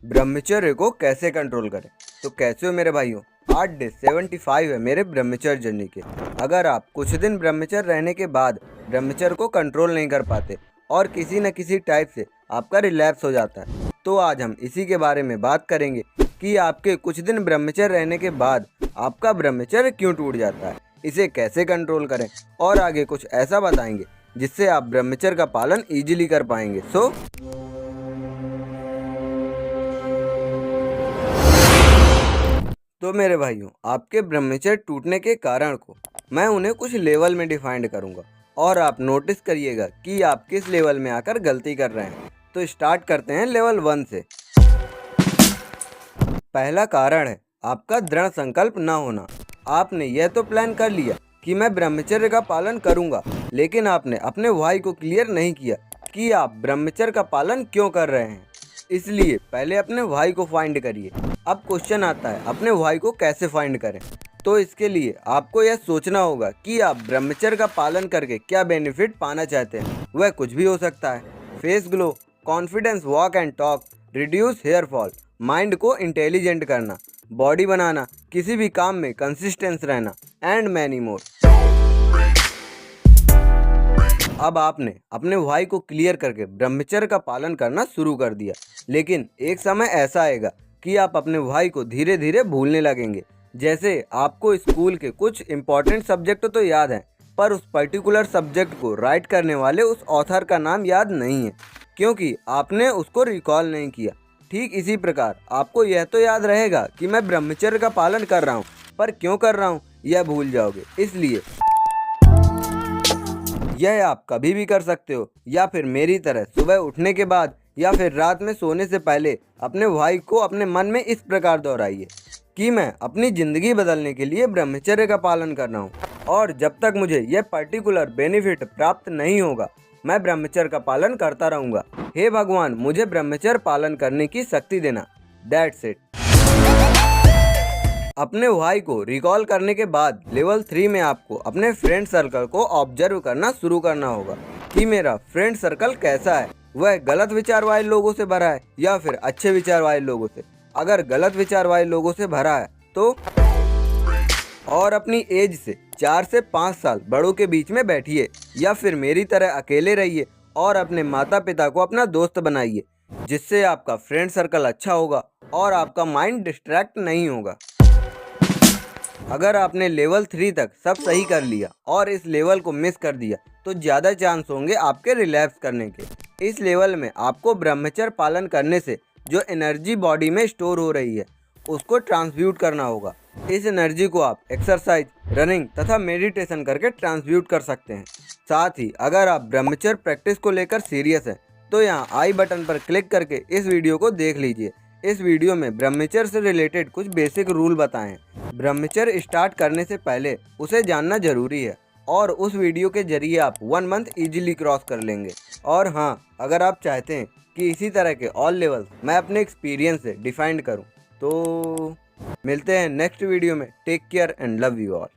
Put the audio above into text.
ब्रह्मचर्य को कैसे कंट्रोल करें। तो कैसे हो मेरे भाइयों, आज डे 75 है मेरे ब्रह्मचर्य जर्नी के। अगर आप कुछ दिन ब्रह्मचर्य रहने के बाद ब्रह्मचर्य को कंट्रोल नहीं कर पाते और किसी न किसी टाइप से आपका रिलैप्स हो जाता है, तो आज हम इसी के बारे में बात करेंगे कि आपके कुछ दिन ब्रह्मचर्य रहने के बाद आपका ब्रह्मचर्य क्यों टूट जाता है, इसे कैसे कंट्रोल करें और आगे कुछ ऐसा बताएंगे जिससे आप ब्रह्मचर्य का पालन ईजिली कर पाएंगे। तो मेरे भाइयों, आपके ब्रह्मचर्य टूटने के कारण को मैं उन्हें कुछ लेवल में डिफाइंड करूंगा और आप नोटिस करिएगा कि आप किस लेवल में आकर गलती कर रहे हैं। तो स्टार्ट करते हैं लेवल 1 से। पहला कारण है आपका दृढ़ संकल्प न होना। आपने यह तो प्लान कर लिया कि मैं ब्रह्मचर्य का पालन करूंगा, लेकिन आपने अपने वाई को क्लियर नहीं किया कि आप ब्रह्मचर्य का पालन क्यों कर रहे हैं। इसलिए पहले अपने वाई को फाइंड करिए। अब क्वेश्चन आता है अपने वाई को कैसे फाइंड करें। तो इसके लिए आपको यह सोचना होगा कि आप ब्रह्मचर्य का पालन करके क्या बेनिफिट पाना चाहते हैं। वह कुछ भी हो सकता है: face glow, confidence, walk and talk, reduce hair fall, mind को इंटेलिजेंट करना, बॉडी बनाना, किसी भी काम में कंसिस्टेंस रहना एंड मैनी मोर। अब आपने अपने वाई को क्लियर करके ब्रह्मचर्य का पालन करना शुरू कर दिया, लेकिन एक समय ऐसा आएगा कि आप अपने वाई को धीरे धीरे भूलने लगेंगे। जैसे आपको स्कूल के कुछ इम्पोर्टेंट सब्जेक्ट तो याद हैं, पर उस पर्टिकुलर सब्जेक्ट को राइट करने वाले उस ऑथर का नाम याद नहीं है, क्योंकि आपने उसको रिकॉल नहीं किया। ठीक इसी प्रकार आपको यह तो याद रहेगा कि मैं ब्रह्मचर्य का पालन कर रहा हूँ, पर क्यों कर रहा हूँ यह भूल जाओगे। इसलिए यह आप कभी भी कर सकते हो, या फिर मेरी तरह सुबह उठने के बाद या फिर रात में सोने से पहले अपने वाई को अपने मन में इस प्रकार दोहराइए कि मैं अपनी ज़िंदगी बदलने के लिए ब्रह्मचर्य का पालन कर रहा हूँ, और जब तक मुझे यह पर्टिकुलर बेनिफिट प्राप्त नहीं होगा मैं ब्रह्मचर्य का पालन करता रहूँगा। हे भगवान, मुझे ब्रह्मचर्य पालन करने की शक्ति देना। That's it. अपने वाई को रिकॉल करने के बाद लेवल 3 में आपको अपने फ्रेंड सर्कल को ऑब्जर्व करना शुरू करना होगा कि मेरा फ्रेंड सर्कल कैसा है। वह गलत विचार वाले लोगों से भरा है या फिर अच्छे विचार वाले लोगों से। अगर गलत विचार वाले लोगों से भरा है तो और अपनी एज से 4 से 5 साल बड़ों के बीच में बैठिए, या फिर मेरी तरह अकेले रहिए और अपने माता पिता को अपना दोस्त बनाइए, जिससे आपका फ्रेंड सर्कल अच्छा होगा और आपका माइंड डिस्ट्रैक्ट नहीं होगा। अगर आपने लेवल 3 तक सब सही कर लिया और इस लेवल को मिस कर दिया तो ज़्यादा चांस होंगे आपके रिलैप्स करने के। इस लेवल में आपको ब्रह्मचर्य पालन करने से जो एनर्जी बॉडी में स्टोर हो रही है उसको ट्रांसम्यूट करना होगा। इस एनर्जी को आप एक्सरसाइज, रनिंग तथा मेडिटेशन करके ट्रांसम्यूट कर सकते हैं। साथ ही अगर आप ब्रह्मचर्य प्रैक्टिस को लेकर सीरियस हैं तो यहाँ आई बटन पर क्लिक करके इस वीडियो को देख लीजिए। इस वीडियो में ब्रह्मचर्य से रिलेटेड कुछ बेसिक रूल बताए हैं। ब्रह्मचर्य स्टार्ट करने से पहले उसे जानना जरूरी है, और उस वीडियो के जरिए आप 1 मंथ इजीली क्रॉस कर लेंगे। और हाँ, अगर आप चाहते हैं कि इसी तरह के ऑल लेवल्स मैं अपने एक्सपीरियंस से डिफाइंड करूं, तो मिलते हैं नेक्स्ट वीडियो में। Take care and love you all.